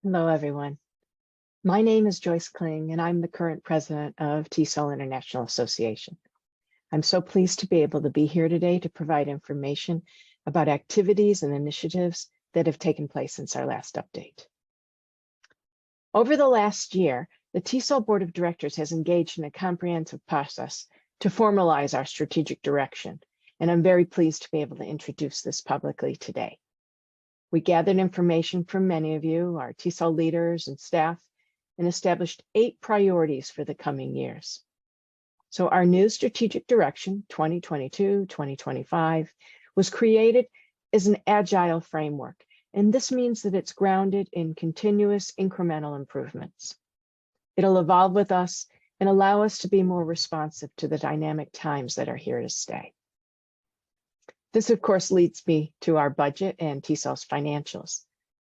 Hello, everyone. My name is Joyce Kling, and I'm the current president of TESOL International Association. I'm so pleased to be able to be here today to provide information about activities and initiatives that have taken place since our last update. Over the last year, the TESOL Board of Directors has engaged in a comprehensive process to formalize our strategic direction, and I'm very pleased to be able to introduce this publicly today. We gathered information from many of you, our TESOL leaders and staff, and established 8 priorities for the coming years. So our new strategic direction, 2022-2025, was created as an agile framework, and this means that it's grounded in continuous incremental improvements. It'll evolve with us and allow us to be more responsive to the dynamic times that are here to stay. This, of course, leads me to our budget and TESOL's financials.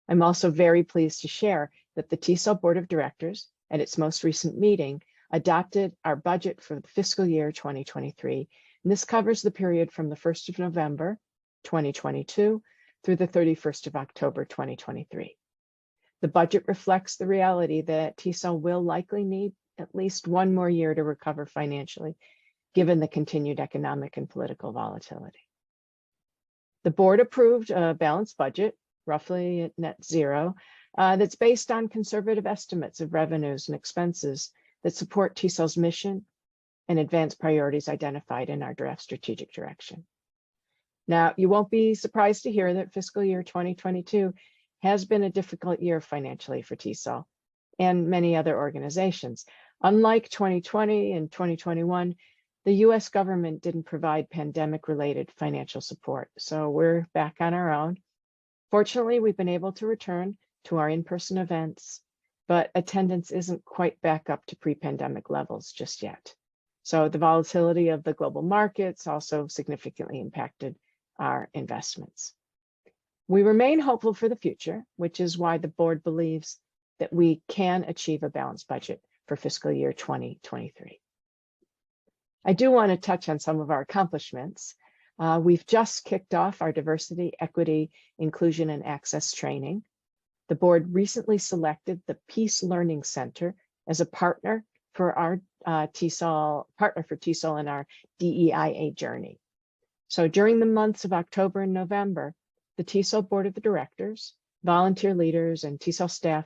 I'm also very pleased to share that the TESOL Board of Directors, at its most recent meeting, adopted our budget for the fiscal year 2023, and this covers the period from the 1st of November 2022 through the 31st of October 2023. The budget reflects the reality that TESOL will likely need at least one more year to recover financially, given the continued economic and political volatility. The board approved a balanced budget, roughly at net zero, that's based on conservative estimates of revenues and expenses that support TESOL's mission and advance priorities identified in our draft strategic direction. Now, you won't be surprised to hear that fiscal year 2022 has been a difficult year financially for TESOL and many other organizations. Unlike 2020 and 2021, the US government didn't provide pandemic-related financial support, so we're back on our own. Fortunately, we've been able to return to our in-person events, but attendance isn't quite back up to pre-pandemic levels just yet. So the volatility of the global markets also significantly impacted our investments. We remain hopeful for the future, which is why the board believes that we can achieve a balanced budget for fiscal year 2023. I do want to touch on some of our accomplishments. We've just kicked off our diversity, equity, inclusion, and access training. The board recently selected the Peace Learning Center as a partner for our TESOL in our DEIA journey. So during the months of October and November, the TESOL Board of Directors, volunteer leaders, and TESOL staff,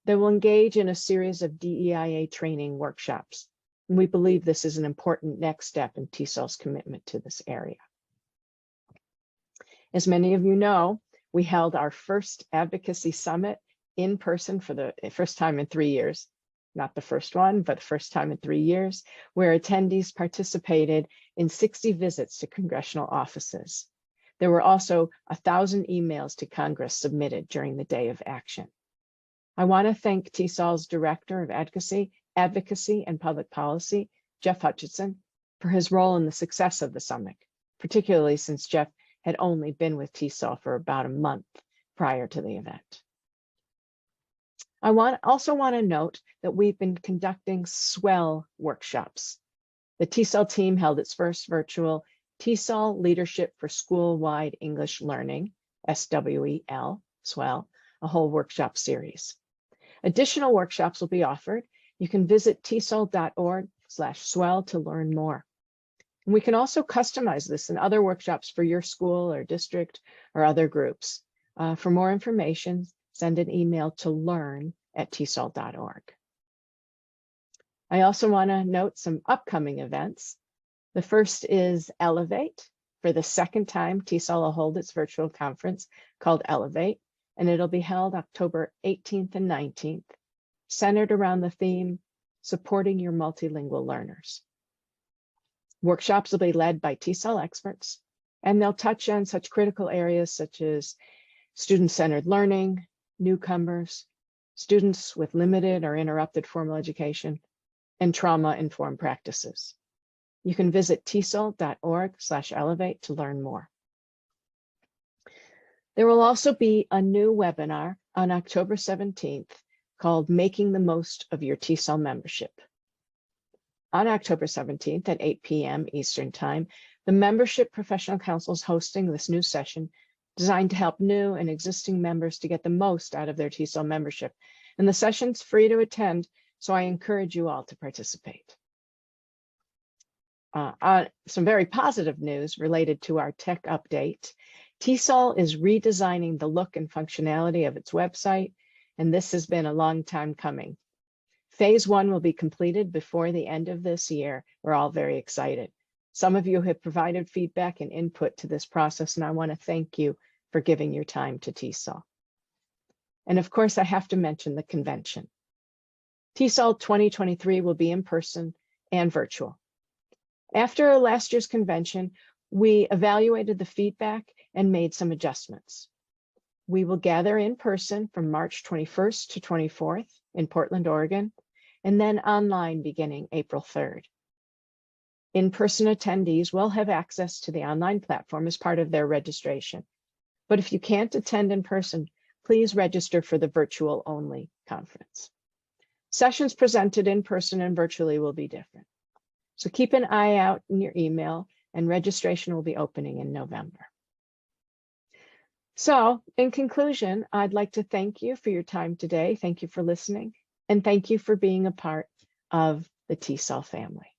they will engage in a series of DEIA training workshops. And we believe this is an important next step in TESOL's commitment to this area. As many of you know, we held our first Advocacy Summit in person for the first time in 3 years. Not the first one, but the first time in 3 years, where attendees participated in 60 visits to congressional offices. There were also 1,000 emails to Congress submitted during the day of action. I want to thank TESOL's Director of Advocacy and Public Policy, Jeff Hutchinson, for his role in the success of the summit, particularly since Jeff had only been with TESOL for about a month prior to the event. I also want to note that we've been conducting Swell Workshops. The TESOL team held its first virtual TESOL Leadership for School-Wide English Learning, SWEL, Swell, a whole workshop series. Additional workshops will be offered. You can visit tesol.org/swell to learn more. And we can also customize this in other workshops for your school or district or other groups. For more information, send an email to learn@tesol.org. I also want to note some upcoming events. The first is Elevate. For the second time, TESOL will hold its virtual conference called Elevate, and it'll be held October 18th and 19th, centered around the theme, supporting your multilingual learners. Workshops will be led by TESOL experts, and they'll touch on such critical areas such as student-centered learning, newcomers, students with limited or interrupted formal education, and trauma-informed practices. You can visit tesol.org/elevate to learn more. There will also be a new webinar on October 17th called Making the Most of Your TESOL Membership. On October 17th at 8 p.m. Eastern Time, the Membership Professional Council is hosting this new session designed to help new and existing members to get the most out of their TESOL membership. And the session's free to attend, so I encourage you all to participate. Some very positive news related to our tech update. TESOL is redesigning the look and functionality of its website, and this has been a long time coming. Phase 1 will be completed before the end of this year. We're all very excited. Some of you have provided feedback and input to this process, and I want to thank you for giving your time to TESOL. And of course, I have to mention the convention. TESOL 2023 will be in person and virtual. After last year's convention, we evaluated the feedback and made some adjustments. We will gather in person from March 21st to 24th in Portland, Oregon, and then online beginning April 3rd. In-person attendees will have access to the online platform as part of their registration. But if you can't attend in person, please register for the virtual only conference. Sessions presented in person and virtually will be different. So keep an eye out in your email, and registration will be opening in November. So in conclusion, I'd like to thank you for your time today. Thank you for listening, and thank you for being a part of the TESOL family.